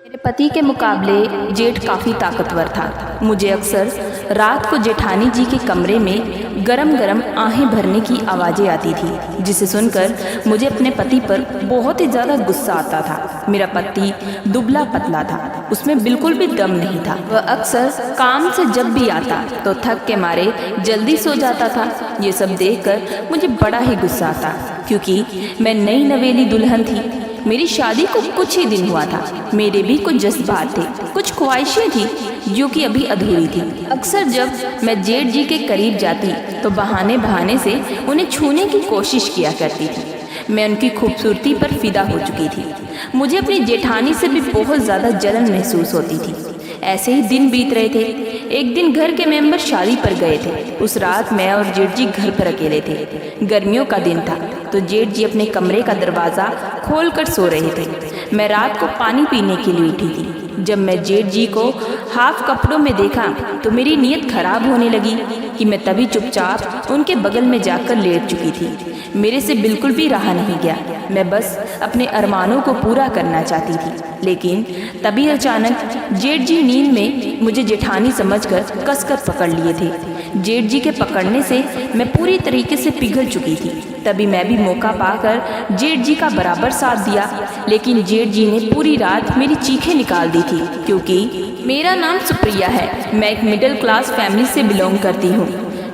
मेरे पति के मुकाबले जेठ काफ़ी ताकतवर था। मुझे अक्सर रात को जेठानी जी के कमरे में गरम गरम आहें भरने की आवाज़ें आती थी, जिसे सुनकर मुझे अपने पति पर बहुत ही ज़्यादा गुस्सा आता था। मेरा पति दुबला पतला था, उसमें बिल्कुल भी दम नहीं था। वह अक्सर काम से जब भी आता तो थक के मारे जल्दी सो जाता था। ये सब देखकर मुझे बड़ा ही गुस्सा आता, क्योंकि मैं नई नवेली दुल्हन थी। मेरी शादी को कुछ ही दिन हुआ था। मेरे भी कुछ जज्बात थे, कुछ ख्वाहिशें थी जो कि अभी अधूरी थी। अक्सर जब मैं जेठ जी के करीब जाती तो बहाने बहाने से उन्हें छूने की कोशिश किया करती थी। मैं उनकी खूबसूरती पर फिदा हो चुकी थी। मुझे अपनी जेठानी से भी बहुत ज़्यादा जलन महसूस होती थी। ऐसे ही दिन बीत रहे थे। एक दिन घर के मेंबर शादी पर गए थे। उस रात मैं और जेठ जी घर पर अकेले थे। गर्मियों का दिन था तो जेठ जी अपने कमरे का दरवाज़ा खोल कर सो रहे थे। मैं रात को पानी पीने के लिए उठी थी। जब मैं जेठ जी को हाफ कपड़ों में देखा तो मेरी नीयत खराब होने लगी कि मैं तभी चुपचाप उनके बगल में जाकर लेट चुकी थी। मेरे से बिल्कुल भी रहा नहीं गया। मैं बस अपने अरमानों को पूरा करना चाहती थी। लेकिन तभी अचानक जेठ जी नींद में मुझे जेठानी समझकर कसकर पकड़ लिए थे। जेठ जी के पकड़ने से मैं पूरी तरीके से पिघल चुकी थी। तभी मैं भी मौका पाकर जेठ जी का बराबर साथ दिया। लेकिन जेठ जी ने पूरी रात मेरी चीखें निकाल दी थी, क्योंकि मेरा नाम सुप्रिया है। मैं एक मिडिल क्लास फैमिली से बिलोंग करती हूँ।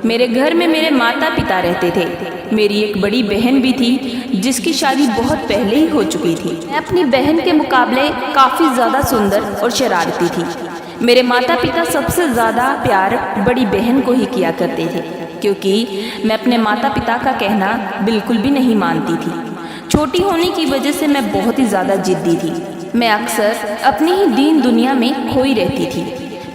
मेरे घर में मेरे माता पिता रहते थे। मेरी एक बड़ी बहन भी थी जिसकी शादी बहुत पहले ही हो चुकी थी। मैं अपनी बहन के मुकाबले काफ़ी ज़्यादा सुंदर और शरारती थी। मेरे माता पिता सबसे ज़्यादा प्यार बड़ी बहन को ही किया करते थे, क्योंकि मैं अपने माता पिता का कहना बिल्कुल भी नहीं मानती थी। छोटी होने की वजह से मैं बहुत ही ज़्यादा जिद्दी थी। मैं अक्सर अपनी ही दीन दुनिया में खोई रहती थी।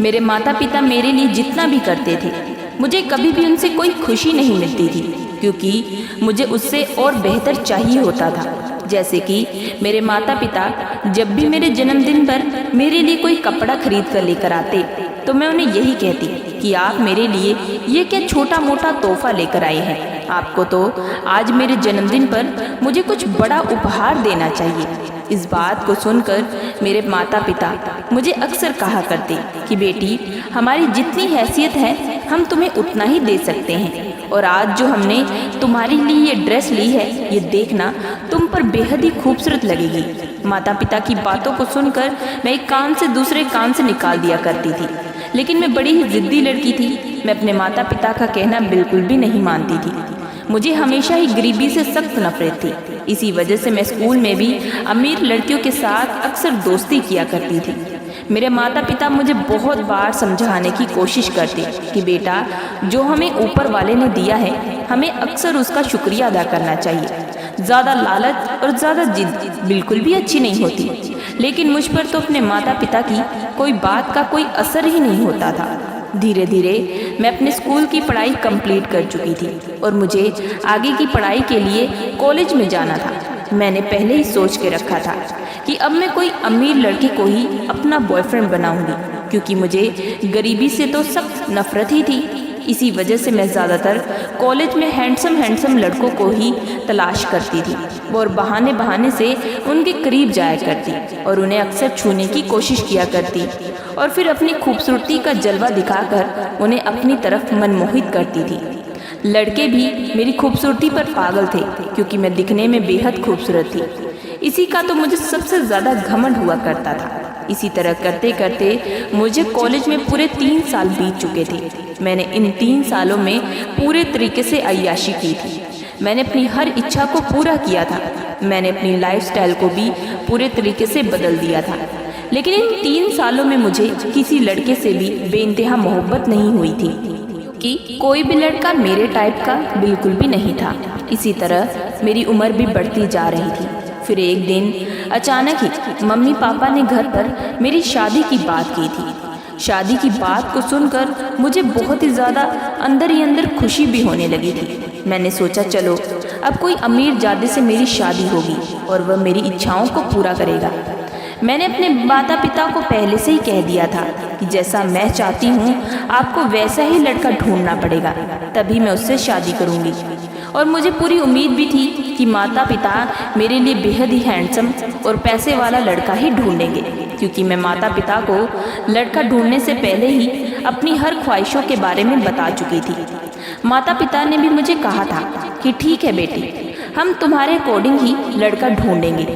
मेरे माता पिता मेरे लिए जितना भी करते थे, मुझे कभी भी उनसे कोई खुशी नहीं मिलती थी, क्योंकि मुझे उससे और बेहतर चाहिए होता था। जैसे कि मेरे माता पिता जब भी मेरे जन्मदिन पर मेरे लिए कोई कपड़ा खरीद कर लेकर आते तो मैं उन्हें यही कहती कि आप मेरे लिए ये क्या छोटा मोटा तोहफा लेकर आए हैं। आपको तो आज मेरे जन्मदिन पर मुझे कुछ बड़ा उपहार देना चाहिए। इस बात को सुनकर मेरे माता पिता मुझे अक्सर कहा करते कि बेटी, हमारी जितनी हैसियत है हम तुम्हें उतना ही दे सकते हैं, और आज जो हमने तुम्हारे लिए ये ड्रेस ली है, ये देखना तुम पर बेहद ही खूबसूरत लगेगी। माता पिता की बातों को सुनकर मैं एक कान से दूसरे कान से निकाल दिया करती थी। लेकिन मैं बड़ी ही जिद्दी लड़की थी। मैं अपने माता पिता का कहना बिल्कुल भी नहीं मानती थी। मुझे हमेशा ही गरीबी से सख्त नफरत थी। इसी वजह से मैं स्कूल में भी अमीर लड़कियों के साथ अक्सर दोस्ती किया करती थी। मेरे माता पिता मुझे बहुत बार समझाने की कोशिश करते कि बेटा, जो हमें ऊपर वाले ने दिया है, हमें अक्सर उसका शुक्रिया अदा करना चाहिए। ज़्यादा लालच और ज़्यादा जिद बिल्कुल भी अच्छी नहीं होती। लेकिन मुझ पर तो अपने माता पिता की कोई बात का कोई असर ही नहीं होता था। धीरे धीरे मैं अपने स्कूल की पढ़ाई कंप्लीट कर चुकी थी और मुझे आगे की पढ़ाई के लिए कॉलेज में जाना था। मैंने पहले ही सोच के रखा था कि अब मैं कोई अमीर लड़की को ही अपना बॉयफ्रेंड बनाऊंगी, क्योंकि मुझे गरीबी से तो सख्त नफरत ही थी। इसी वजह से मैं ज़्यादातर कॉलेज में हैंडसम लड़कों को ही तलाश करती थी और बहाने बहाने से उनके करीब जाया करती और उन्हें अक्सर छूने की कोशिश किया करती, और फिर अपनी खूबसूरती का जलवा दिखाकर उन्हें अपनी तरफ मनमोहित करती थी। लड़के भी मेरी खूबसूरती पर पागल थे, क्योंकि मैं दिखने में बेहद खूबसूरत थी। इसी का तो मुझे सबसे ज़्यादा घमंड हुआ करता था। इसी तरह करते करते मुझे कॉलेज में पूरे 3 साल बीत चुके थे। मैंने इन 3 सालों में पूरे तरीके से अय्याशी की थी। मैंने अपनी हर इच्छा को पूरा किया था। मैंने अपनी लाइफस्टाइल को भी पूरे तरीके से बदल दिया था। लेकिन इन 3 सालों में मुझे किसी लड़के से भी बेइंतहा मोहब्बत नहीं हुई थी, कि कोई भी लड़का मेरे टाइप का बिल्कुल भी नहीं था। इसी तरह मेरी उम्र भी बढ़ती जा रही थी। फिर एक दिन अचानक ही मम्मी पापा ने घर पर मेरी शादी की बात की थी। शादी की बात को सुनकर मुझे बहुत ही ज़्यादा अंदर ही अंदर खुशी भी होने लगी थी। मैंने सोचा, चलो अब कोई अमीर जादे से मेरी शादी होगी और वह मेरी इच्छाओं को पूरा करेगा। मैंने अपने माता पिता को पहले से ही कह दिया था कि जैसा मैं चाहती हूँ आपको वैसा ही लड़का ढूंढना पड़ेगा, तभी मैं उससे शादी करूँगी। और मुझे पूरी उम्मीद भी थी कि माता पिता मेरे लिए बेहद ही हैंडसम और पैसे वाला लड़का ही ढूंढेंगे, क्योंकि मैं माता पिता को लड़का ढूंढने से पहले ही अपनी हर ख्वाहिशों के बारे में बता चुकी थी। माता पिता ने भी मुझे कहा था कि ठीक है बेटी, हम तुम्हारे अकॉर्डिंग ही लड़का ढूंढेंगे,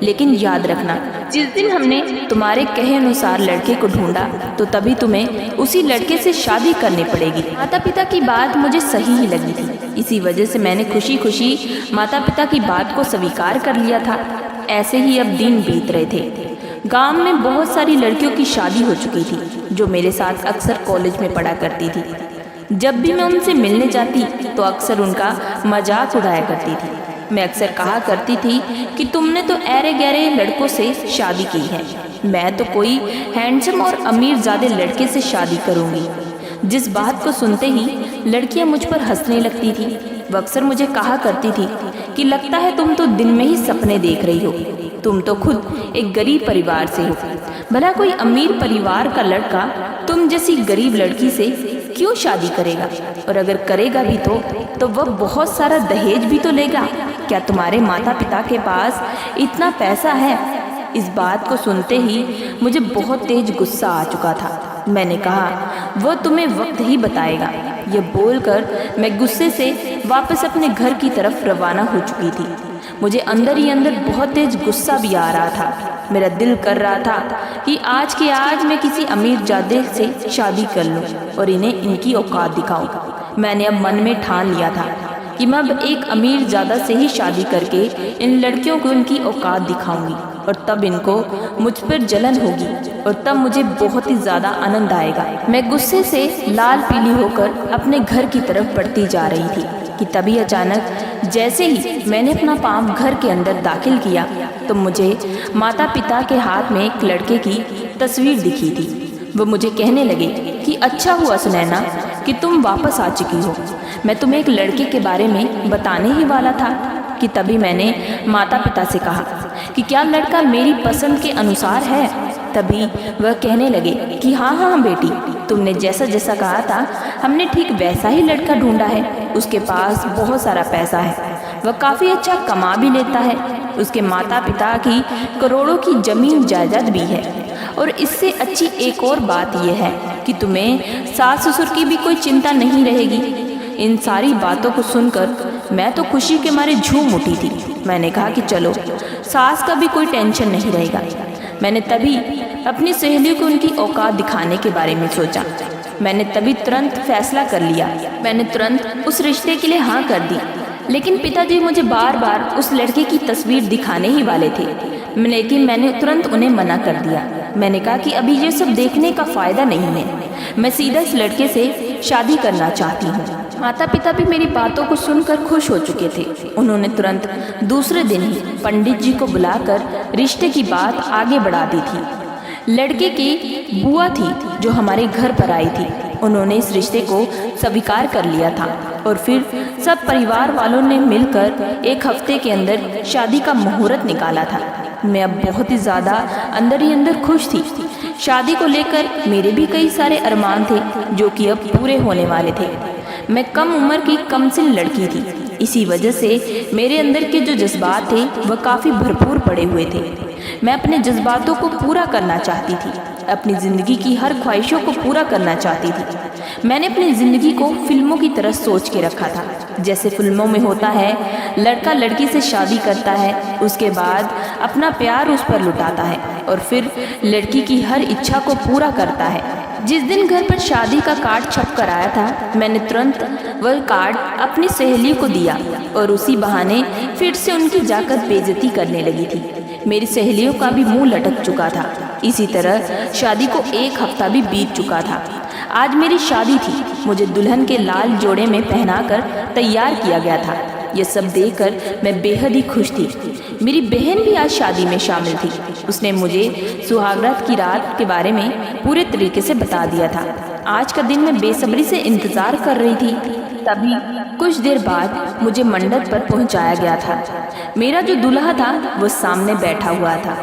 लेकिन याद रखना जिस दिन हमने तुम्हारे कहे अनुसार लड़के को ढूंढा तो तभी तुम्हें उसी लड़के से शादी करनी पड़ेगी। माता पिता की बात मुझे सही ही लगी थी, इसी वजह से मैंने खुशी खुशी माता पिता की बात को स्वीकार कर लिया था। ऐसे ही अब दिन बीत रहे थे। गांव में बहुत सारी लड़कियों की शादी हो चुकी थी जो मेरे साथ अक्सर कॉलेज में पढ़ा करती थी। जब भी मैं उनसे मिलने जाती तो अक्सर उनका मजाक उड़ाया करती थी। मैं अक्सर कहा करती थी कि तुमने तो ऐरे गहरे लड़कों से शादी की है, मैं तो कोई हैंडसम और अमीर ज़्यादा लड़के से शादी करूँगी। जिस बात को सुनते ही लड़कियाँ मुझ पर हंसने लगती थी। वह अक्सर मुझे कहा करती थी कि लगता है तुम तो दिन में ही सपने देख रही हो, तुम तो खुद एक गरीब परिवार से हो, भला कोई अमीर परिवार का लड़का तुम जैसी गरीब लड़की से क्यों शादी करेगा, और अगर करेगा भी तो वह बहुत सारा दहेज भी तो लेगा। क्या तुम्हारे माता पिता के पास इतना पैसा है? इस बात को सुनते ही मुझे बहुत तेज गुस्सा आ चुका था। मैंने कहा वह तुम्हें वक्त ही बताएगा। यह बोलकर मैं गुस्से से वापस अपने घर की तरफ रवाना हो चुकी थी। मुझे अंदर ही अंदर बहुत तेज गुस्सा भी आ रहा था। मेरा दिल कर रहा था कि आज के आज मैं किसी अमीर जादे से शादी कर लूं और इन्हें इनकी औकात दिखाऊं। मैंने अब मन में ठान लिया था कि मैं अब एक अमीर ज़्यादा से ही शादी करके इन लड़कियों को इनकी औकात दिखाऊंगी, और तब इनको मुझ पर जलन होगी और तब मुझे बहुत ही ज़्यादा आनंद आएगा। मैं गुस्से से लाल पीली होकर अपने घर की तरफ बढ़ती जा रही थी कि तभी अचानक जैसे ही मैंने अपना पाँव घर के अंदर दाखिल किया तो मुझे माता पिता के हाथ में एक लड़के की तस्वीर दिखी थी। वो मुझे कहने लगे कि अच्छा हुआ सुनैना कि तुम वापस आ चुकी हो, मैं तुम्हें एक लड़के के बारे में बताने ही वाला था। कि तभी मैंने माता पिता से कहा कि क्या लड़का मेरी पसंद के अनुसार है। तभी वह कहने लगे कि हाँ बेटी, तुमने जैसा जैसा कहा था हमने ठीक वैसा ही लड़का ढूंढा है। उसके पास बहुत सारा पैसा है, वह काफ़ी अच्छा कमा भी लेता है, उसके माता पिता की करोड़ों की ज़मीन जायदाद भी है, और इससे अच्छी एक और बात यह है कि तुम्हें सास ससुर की भी कोई चिंता नहीं रहेगी। इन सारी बातों को सुनकर मैं तो खुशी के मारे झूम उठी थी। मैंने कहा कि चलो, सास का भी कोई टेंशन नहीं रहेगा। मैंने तभी अपनी सहेलियों को उनकी औकात दिखाने के बारे में सोचा। मैंने तभी तुरंत फैसला कर लिया। मैंने तुरंत उस रिश्ते के लिए हाँ कर दी। लेकिन पिताजी मुझे बार बार उस लड़के की तस्वीर दिखाने ही वाले थे, लेकिन मैंने तुरंत उन्हें मना कर दिया। मैंने कहा कि अभी ये सब देखने का फ़ायदा नहीं है, मैं सीधा इस लड़के से शादी करना चाहती हूँ। माता पिता भी मेरी बातों को सुनकर खुश हो चुके थे। उन्होंने तुरंत दूसरे दिन ही पंडित जी को बुलाकर रिश्ते की बात आगे बढ़ा दी थी। लड़के की बुआ थी जो हमारे घर पर आई थी, उन्होंने इस रिश्ते को स्वीकार कर लिया था और फिर सब परिवार वालों ने मिलकर एक हफ्ते के अंदर शादी का मुहूर्त निकाला था। मैं अब बहुत ही ज़्यादा अंदर ही अंदर खुश थी। शादी को लेकर मेरे भी कई सारे अरमान थे जो कि अब पूरे होने वाले थे। मैं कम उम्र की कमसिन लड़की थी, इसी वजह से मेरे अंदर के जो जज्बात थे वह काफ़ी भरपूर पड़े हुए थे। मैं अपने जज्बातों को पूरा करना चाहती थी, अपनी ज़िंदगी की हर ख्वाहिशों को पूरा करना चाहती थी। मैंने अपनी ज़िंदगी को फिल्मों की तरह सोच के रखा था। जैसे फिल्मों में होता है, लड़का लड़की से शादी करता है, उसके बाद अपना प्यार उस पर लुटाता है और फिर लड़की की हर इच्छा को पूरा करता है। जिस दिन घर पर शादी का कार्ड छप कर आया था, मैंने तुरंत वह कार्ड अपनी सहेली को दिया और उसी बहाने फिर से उनकी जाकर बेइज्जती करने लगी थी। मेरी सहेलियों का भी मुंह लटक चुका था। इसी तरह शादी को एक हफ्ता भी बीत चुका था। आज मेरी शादी थी, मुझे दुल्हन के लाल जोड़े में पहनाकर तैयार किया गया था। यह सब देखकर मैं बेहद ही खुश थी। मेरी बहन भी आज शादी में शामिल थी। उसने मुझे सुहागरात की रात के बारे में पूरे तरीके से बता दिया था। आज का दिन मैं बेसब्री से इंतज़ार कर रही थी। तभी कुछ देर बाद मुझे मंडप पर पहुंचाया गया था। मेरा जो दूल्हा था वह सामने बैठा हुआ था।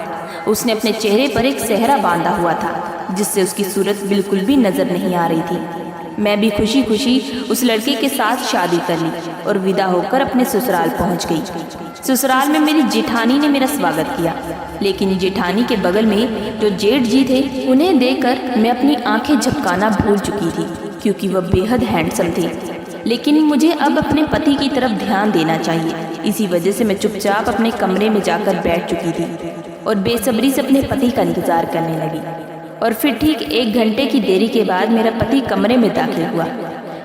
उसने अपने चेहरे पर एक सेहरा बांधा हुआ था जिससे उसकी सूरत बिल्कुल भी नज़र नहीं आ रही थी। मैं भी खुशी खुशी उस लड़के के साथ शादी कर ली और विदा होकर अपने ससुराल पहुंच गई। ससुराल में मेरी जेठानी ने मेरा स्वागत किया, लेकिन जेठानी के बगल में जो जेठ जी थे उन्हें देखकर मैं अपनी आंखें झपकाना भूल चुकी थी, क्योंकि वह बेहद हैंडसम थे। लेकिन मुझे अब अपने पति की तरफ ध्यान देना चाहिए, इसी वजह से मैं चुपचाप अपने कमरे में जाकर बैठ चुकी थी और बेसब्री से अपने पति का इंतजार करने लगी। और फिर ठीक 1 घंटे की देरी के बाद मेरा पति कमरे में दाखिल हुआ,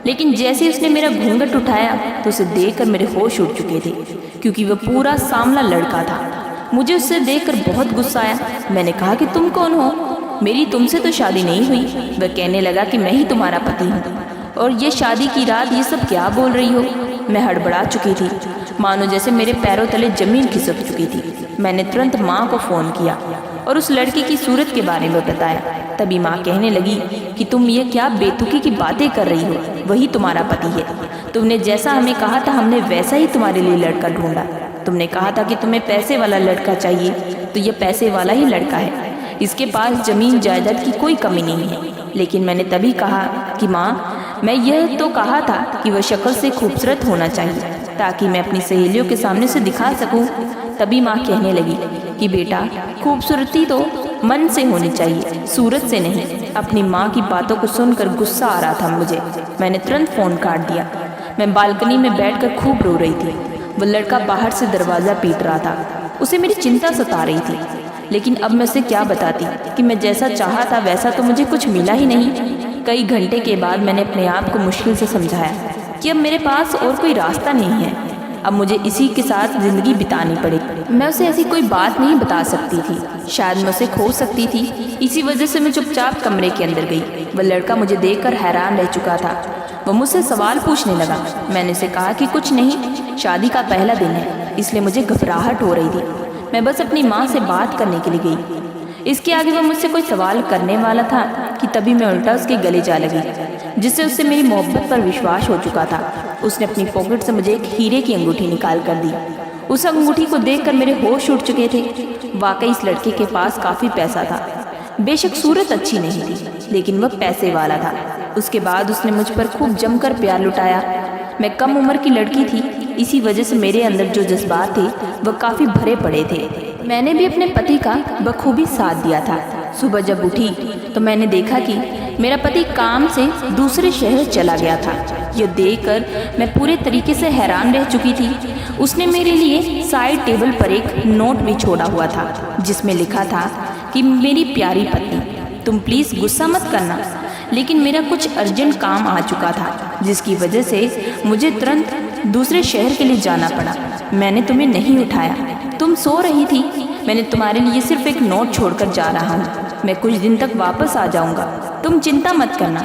लेकिन जैसे उसने मेरा घूंघट उठाया तो उसे देखकर मेरे होश उड़ चुके थे, क्योंकि वह पूरा सांवला लड़का था। मुझे उससे देखकर बहुत गुस्सा आया। मैंने कहा कि तुम कौन हो, मेरी तुमसे तो शादी नहीं हुई। वह कहने लगा कि मैं ही तुम्हारा पति हूँ, और ये शादी की रात ये सब क्या बोल रही हो। मैं हड़बड़ा चुकी थी, मानो जैसे मेरे पैरों तले जमीन खिसक चुकी थी। मैंने तुरंत माँ को फ़ोन किया और उस लड़के की सूरत के बारे में बताया। तभी माँ कहने लगी कि तुम ये क्या बेतुकी की बातें कर रही हो, वही तुम्हारा पति है। तुमने जैसा हमें कहा था हमने वैसा ही तुम्हारे लिए लड़का ढूंढा। तुमने कहा था कि तुम्हें पैसे वाला लड़का चाहिए, तो ये पैसे वाला ही लड़का है। इसके पास ज़मीन जायदाद की कोई कमी नहीं है। लेकिन मैंने तभी कहा कि माँ, मैं यह तो कहा था कि वह शक्ल से खूबसूरत होना चाहिए, ताकि मैं अपनी सहेलियों के सामने से दिखा सकूं। तभी माँ कहने लगी कि बेटा, खूबसूरती तो मन से होनी चाहिए, सूरत से नहीं। अपनी माँ की बातों को सुनकर गुस्सा आ रहा था मुझे। मैंने तुरंत फ़ोन काट दिया। मैं बालकनी में बैठकर खूब रो रही थी। वह लड़का बाहर से दरवाज़ा पीट रहा था। उसे मेरी चिंता सता रही थी, लेकिन अब मैं उसे क्या बताती कि मैं जैसा चाहा था वैसा तो मुझे कुछ मिला ही नहीं। कई घंटे के बाद मैंने अपने आप को मुश्किल से समझाया कि अब मेरे पास और कोई रास्ता नहीं है। अब मुझे इसी के साथ ज़िंदगी बितानी पड़ेगी। मैं उसे ऐसी कोई बात नहीं बता सकती थी, शायद मैं उसे खो सकती थी। इसी वजह से मैं चुपचाप कमरे के अंदर गई। वह लड़का मुझे देखकर हैरान रह चुका था। वह मुझसे सवाल पूछने लगा। मैंने उसे कहा कि कुछ नहीं, शादी का पहला दिन है, इसलिए मुझे घबराहट हो रही थी। मैं बस अपनी माँ से बात करने के लिए गई। इसके आगे वह मुझसे कोई सवाल करने वाला था कि तभी मैं उल्टा उसके गले जा लगी, जिससे उससे मेरी मोहब्बत पर विश्वास हो चुका था। उसने अपनी पॉकेट से मुझे एक हीरे की अंगूठी निकाल कर दी। उस अंगूठी को देखकर मेरे होश उड़ चुके थे। वाकई इस लड़के के पास काफ़ी पैसा था। बेशक सूरत अच्छी नहीं थी, लेकिन वह पैसे वाला था। उसके बाद उसने मुझ पर खूब जमकर प्यार लुटाया। मैं कम उम्र की लड़की थी, इसी वजह से मेरे अंदर जो जज्बात थे वह काफ़ी भरे पड़े थे। मैंने भी अपने पति का बखूबी साथ दिया था। सुबह जब उठी तो मैंने देखा कि मेरा पति काम से दूसरे शहर चला गया था। यह देखकर मैं पूरे तरीके से हैरान रह चुकी थी। उसने मेरे लिए साइड टेबल पर एक नोट भी छोड़ा हुआ था, जिसमें लिखा था कि मेरी प्यारी पत्नी, तुम प्लीज़ गुस्सा मत करना, लेकिन मेरा कुछ अर्जेंट काम आ चुका था, जिसकी वजह से मुझे तुरंत दूसरे शहर के लिए जाना पड़ा। मैंने तुम्हें नहीं उठाया, तुम सो रही थी। मैंने तुम्हारे लिए सिर्फ एक नोट छोड़कर जा रहा हूँ। मैं कुछ दिन तक वापस आ जाऊँगा, तुम चिंता मत करना।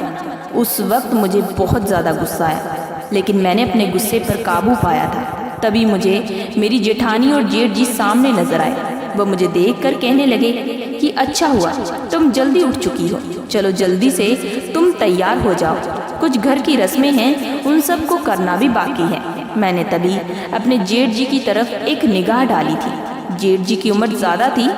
उस वक्त मुझे बहुत ज़्यादा गुस्सा आया, लेकिन मैंने अपने गुस्से पर काबू पाया था। तभी मुझे मेरी जेठानी और जेठ जी सामने नजर आए। वह मुझे देखकर कहने लगे कि अच्छा हुआ तुम जल्दी उठ चुकी हो, चलो जल्दी से तुम तैयार हो जाओ, कुछ घर की रस्में हैं, उन सब को करना भी बाकी है। मैंने तभी अपने जेठ जी की तरफ एक निगाह डाली थी। जेठ जी की उम्र ज़्यादा थी,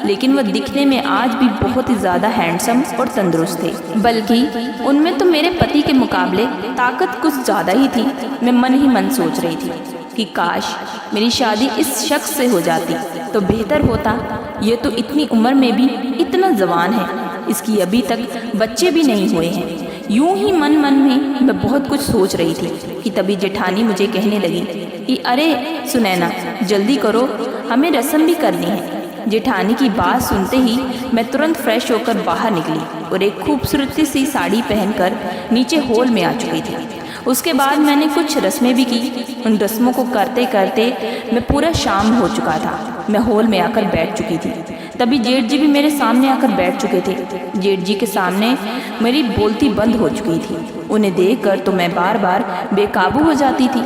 लेकिन वह दिखने में आज भी बहुत ही ज़्यादा हैंडसम और तंदुरुस्त थे, बल्कि उनमें तो मेरे पति के मुकाबले ताकत कुछ ज़्यादा ही थी। मैं मन ही मन सोच रही थी कि काश मेरी शादी इस शख्स से हो जाती तो बेहतर होता। ये तो इतनी उम्र में भी इतना जवान है, इसकी अभी तक बच्चे भी नहीं हुए हैं। यूं ही मन मन में मैं बहुत कुछ सोच रही थी कि तभी जेठानी मुझे कहने लगी कि अरे सुनैना, जल्दी करो, हमें रस्म भी करनी है। जेठानी की बात सुनते ही मैं तुरंत फ्रेश होकर बाहर निकली और एक खूबसूरत सी साड़ी पहनकर नीचे हॉल में आ चुकी थी। उसके बाद मैंने कुछ रस्में भी की। उन रस्मों को करते करते मैं पूरा शाम हो चुका था। मैं हॉल में आकर बैठ चुकी थी। तभी जेठ जी भी मेरे सामने आकर बैठ चुके थे। जेठ जी के सामने मेरी बोलती बंद हो चुकी थी। उन्हें देखकर तो मैं बार बार बेकाबू हो जाती थी।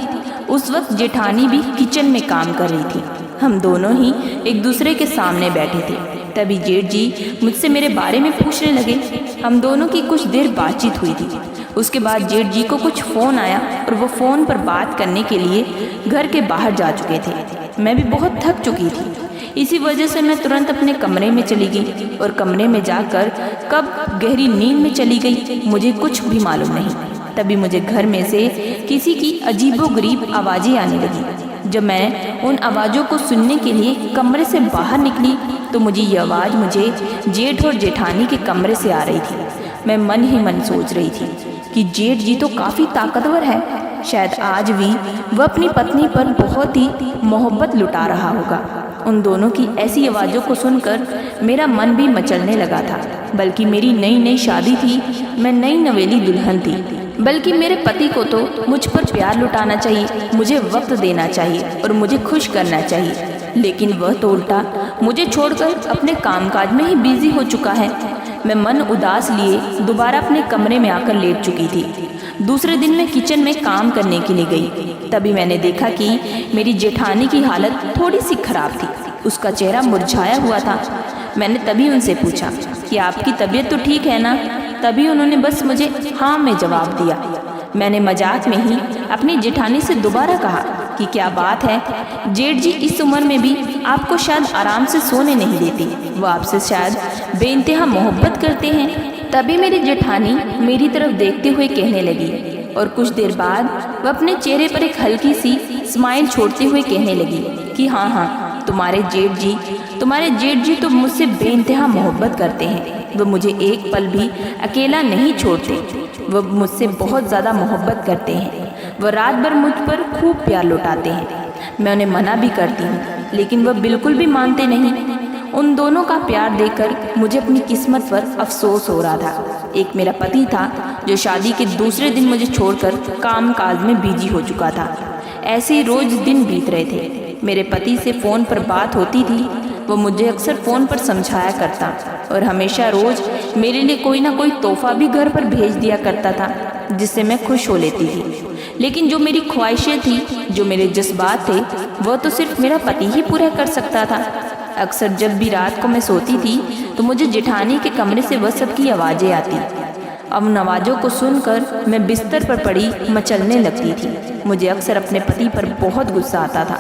उस वक्त जेठानी भी किचन में काम कर रही थी। हम दोनों ही एक दूसरे के सामने बैठे थे। तभी जेठ जी मुझसे मेरे बारे में पूछने लगे। हम दोनों की कुछ देर बातचीत हुई थी। उसके बाद जेठ जी को कुछ फ़ोन आया और वो फ़ोन पर बात करने के लिए घर के बाहर जा चुके थे। मैं भी बहुत थक चुकी थी। इसी वजह से मैं तुरंत अपने कमरे में चली गई और कमरे में जाकर कब गहरी नींद में चली गई मुझे कुछ भी मालूम नहीं। तभी मुझे घर में से किसी की अजीबोगरीब आवाज़ें आने लगी। जब मैं उन आवाज़ों को सुनने के लिए कमरे से बाहर निकली तो मुझे ये आवाज़ मुझे जेठ और जेठानी के कमरे से आ रही थी। मैं मन ही मन सोच रही थी कि जेठ जी तो काफ़ी ताकतवर है, शायद आज भी वह अपनी पत्नी पर बहुत ही मोहब्बत लुटा रहा होगा। उन दोनों की ऐसी आवाज़ों को सुनकर मेरा मन भी मचलने लगा था। बल्कि मेरी नई नई शादी थी, मैं नई नवेली दुल्हन थी। बल्कि मेरे पति को तो मुझ पर प्यार लुटाना चाहिए, मुझे वक्त देना चाहिए और मुझे खुश करना चाहिए। लेकिन वह तो उल्टा मुझे छोड़कर अपने कामकाज में ही बिजी हो चुका है। मैं मन उदास लिए दोबारा अपने कमरे में आकर लेट चुकी थी। दूसरे दिन मैं किचन में काम करने के लिए गई। तभी मैंने देखा कि मेरी जेठानी की हालत थोड़ी सी खराब थी। उसका चेहरा मुरझाया हुआ था। मैंने तभी उनसे पूछा कि आपकी तबीयत तो ठीक है ना? तभी उन्होंने बस मुझे हाँ में जवाब दिया। मैंने मजाक में ही अपनी जेठानी से दोबारा कहा कि क्या बात है, जेठ जी इस उम्र में भी आपको शायद आराम से सोने नहीं देती, वो आपसे शायद बेइंतहा मोहब्बत करते हैं। तभी मेरी जेठानी मेरी तरफ देखते हुए कहने लगी और कुछ देर बाद वह अपने चेहरे पर एक हल्की सी स्माइल छोड़ते हुए कहने लगी कि हाँ, तुम्हारे जेठ जी तो मुझसे बेइंतहा मोहब्बत करते हैं। वह मुझे एक पल भी अकेला नहीं छोड़ते। वह मुझसे बहुत ज़्यादा मोहब्बत करते हैं। वह रात भर मुझ पर खूब प्यार लुटाते हैं। मैं उन्हें मना भी करती हूँ, लेकिन वह बिल्कुल भी मानते नहीं। उन दोनों का प्यार देखकर मुझे अपनी किस्मत पर अफसोस हो रहा था। एक मेरा पति था जो शादी के दूसरे दिन मुझे छोड़कर काम काज में बिजी हो चुका था। ऐसे ही रोज दिन बीत रहे थे। मेरे पति से फ़ोन पर बात होती थी। वो मुझे अक्सर फ़ोन पर समझाया करता और हमेशा रोज़ मेरे लिए कोई ना कोई तोहफा भी घर पर भेज दिया करता था, जिससे मैं खुश हो लेती थी। लेकिन जो मेरी ख्वाहिशें थी, जो मेरे जज्बात थे, वह तो सिर्फ मेरा पति ही पूरा कर सकता था। अक्सर जब भी रात को मैं सोती थी तो मुझे जेठानी के कमरे से वह सब की आवाज़ें आती। अब उन आवाज़ों को सुनकर मैं बिस्तर पर पड़ी मचलने लगती थी। मुझे अक्सर अपने पति पर बहुत गुस्सा आता था।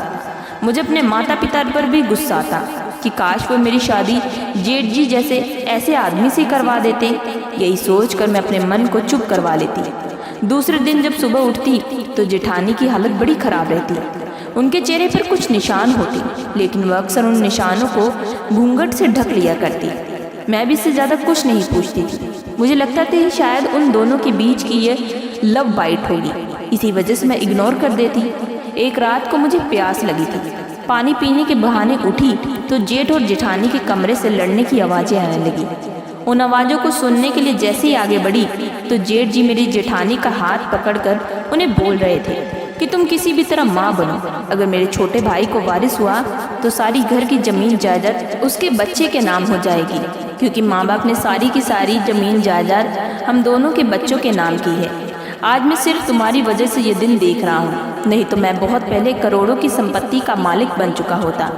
मुझे अपने माता पिता पर भी गुस्सा आता कि काश वो मेरी शादी जेठ जी जैसे ऐसे आदमी से करवा देते। यही सोचकर मैं अपने मन को चुप करवा लेती। दूसरे दिन जब सुबह उठती तो जेठानी की हालत बड़ी खराब रहती। उनके चेहरे पर कुछ निशान होते, लेकिन वह अक्सर उन निशानों को घूंघट से ढक लिया करती। मैं भी इससे ज़्यादा कुछ नहीं पूछती थी। मुझे लगता था कि शायद उन दोनों के बीच की ये लव बाइट होगी, इसी वजह से मैं इग्नोर कर देती। एक रात को मुझे प्यास लगी थी। पानी पीने के बहाने उठी तो जेठ और जेठानी के कमरे से लड़ने की आवाज़ें आने लगी। उन आवाज़ों को सुनने के लिए जैसे ही आगे बढ़ी तो जेठ जी मेरी जेठानी का हाथ पकड़कर उन्हें बोल रहे थे कि तुम किसी भी तरह माँ बनो। अगर मेरे छोटे भाई को वारिस हुआ तो सारी घर की ज़मीन जायदाद उसके बच्चे के नाम हो जाएगी, क्योंकि माँ बाप ने सारी की सारी ज़मीन जायदाद हम दोनों के बच्चों के नाम की है। आज मैं सिर्फ तुम्हारी वजह से ये दिन देख रहा हूँ, नहीं तो मैं बहुत पहले करोड़ों की संपत्ति का मालिक बन चुका होता।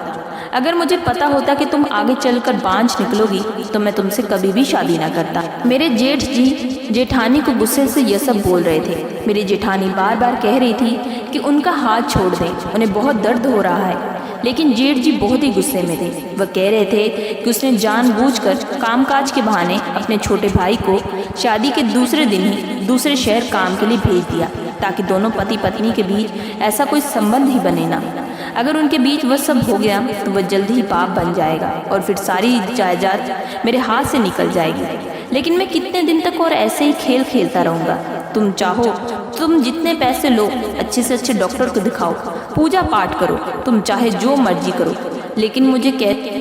अगर मुझे पता होता कि तुम आगे चलकर बांझ निकलोगी तो मैं तुमसे कभी भी शादी ना करता। मेरे जेठ जी जेठानी को गुस्से से यह सब बोल रहे थे। मेरी जेठानी बार बार कह रही थी कि उनका हाथ छोड़ दें, उन्हें बहुत दर्द हो रहा है। लेकिन जेठ जी बहुत ही गुस्से में थे। वह कह रहे थे कि उसने जानबूझकर कामकाज के बहाने अपने छोटे भाई को शादी के दूसरे दिन ही दूसरे शहर काम के लिए भेज दिया, ताकि दोनों पति पत्नी के बीच ऐसा कोई संबंध ही बने ना। अगर उनके बीच वह सब हो गया तो वह जल्द ही पाप बन जाएगा और फिर सारी जायदाद मेरे हाथ से निकल जाएगी। लेकिन मैं कितने दिन तक और ऐसे ही खेल खेलता रहूँगा? तुम चाहो तुम जितने पैसे लो, अच्छे से अच्छे डॉक्टर को दिखाओ, पूजा पाठ करो, तुम चाहे जो मर्जी करो, लेकिन मुझे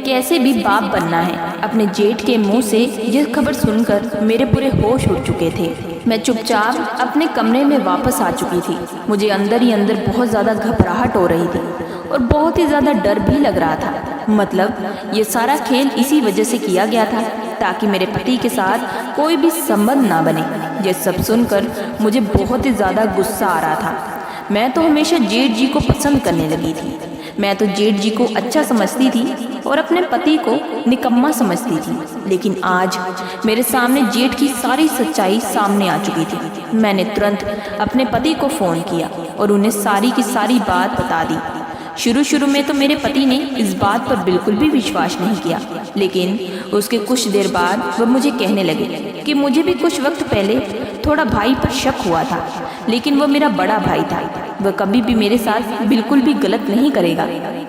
कैसे भी बाप बनना है। अपने जेठ के मुंह से यह खबर सुनकर मेरे पूरे होश उड़ चुके थे। मैं चुपचाप अपने कमरे में वापस आ चुकी थी। मुझे अंदर ही अंदर बहुत ज़्यादा घबराहट हो रही थी और बहुत ही ज़्यादा डर भी लग रहा था। मतलब ये सारा खेल इसी वजह से किया गया था ताकि मेरे पति के साथ कोई भी संबंध ना बने। यह सब सुनकर मुझे बहुत ही ज़्यादा गुस्सा आ रहा था। मैं तो हमेशा जेठ जी को पसंद करने लगी थी। मैं तो जेठ जी को अच्छा समझती थी और अपने पति को निकम्मा समझती थी। लेकिन आज मेरे सामने जेठ की सारी सच्चाई सामने आ चुकी थी। मैंने तुरंत अपने पति को फ़ोन किया और उन्हें सारी की सारी बात बता दी। शुरू शुरू में तो मेरे पति ने इस बात पर बिल्कुल भी विश्वास नहीं किया, लेकिन उसके कुछ देर बाद वह मुझे कहने लगे कि मुझे भी कुछ वक्त पहले थोड़ा भाई पर शक हुआ था, लेकिन वह मेरा बड़ा भाई था। वह कभी भी मेरे साथ बिल्कुल भी गलत नहीं करेगा,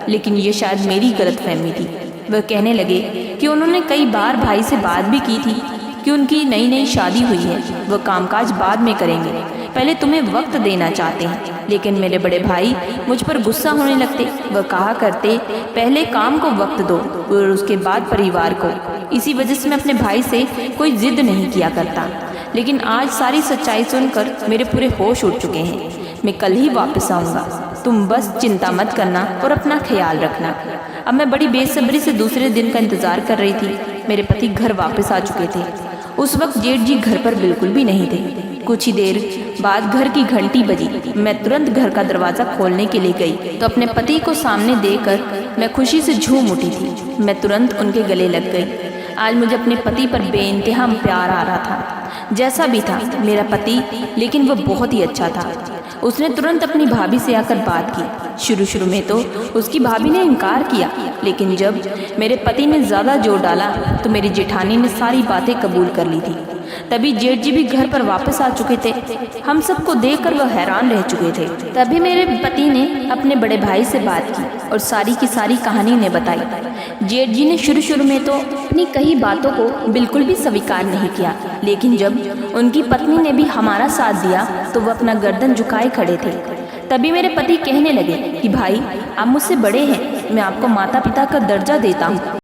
लेकिन ये शायद मेरी गलतफहमी थी। वह कहने लगे कि उन्होंने कई बार भाई से बात भी की थी कि उनकी नई नई शादी हुई है, वह कामकाज बाद में करेंगे, पहले तुम्हें वक्त देना चाहते हैं। लेकिन मेरे बड़े भाई मुझ पर गुस्सा होने लगते। वह कहा करते, पहले काम को वक्त दो और उसके बाद परिवार को। इसी वजह से मैं अपने भाई से कोई जिद नहीं किया करता। लेकिन आज सारी सच्चाई सुनकर मेरे पूरे होश उड़ चुके हैं। मैं कल ही वापस आऊँगा, तुम बस चिंता मत करना और अपना ख्याल रखना। अब मैं बड़ी बेसब्री से दूसरे दिन का इंतज़ार कर रही थी। मेरे पति घर वापस आ चुके थे। उस वक्त जेठ जी घर पर बिल्कुल भी नहीं थे। कुछ ही देर बाद घर की घंटी बजी। मैं तुरंत घर का दरवाज़ा खोलने के लिए गई तो अपने पति को सामने देखकर मैं खुशी से झूम उठी थी। मैं तुरंत उनके गले लग गई। आज मुझे अपने पति पर बेइंतहा प्यार आ रहा था। जैसा भी था मेरा पति, लेकिन वह बहुत ही अच्छा था। उसने तुरंत अपनी भाभी से आकर बात की। शुरू शुरू में तो उसकी भाभी ने इनकार किया, लेकिन जब मेरे पति ने ज़्यादा जोर डाला तो मेरी जेठानी ने सारी बातें कबूल कर ली थी। तभी जेठ जी भी घर पर वापस आ चुके थे। हम सबको देखकर वह हैरान रह चुके थे। तभी मेरे पति ने अपने बड़े भाई से बात की और सारी की सारी कहानी उन्हें बताई। जेठ जी ने शुरू शुरू में तो अपनी कई बातों को बिल्कुल भी स्वीकार नहीं किया, लेकिन जब उनकी पत्नी ने भी हमारा साथ दिया तो वह अपना गर्दन झुकाए खड़े थे। तभी मेरे पति कहने लगे कि भाई, आप मुझसे बड़े हैं, मैं आपको माता पिता का दर्जा देता हूँ।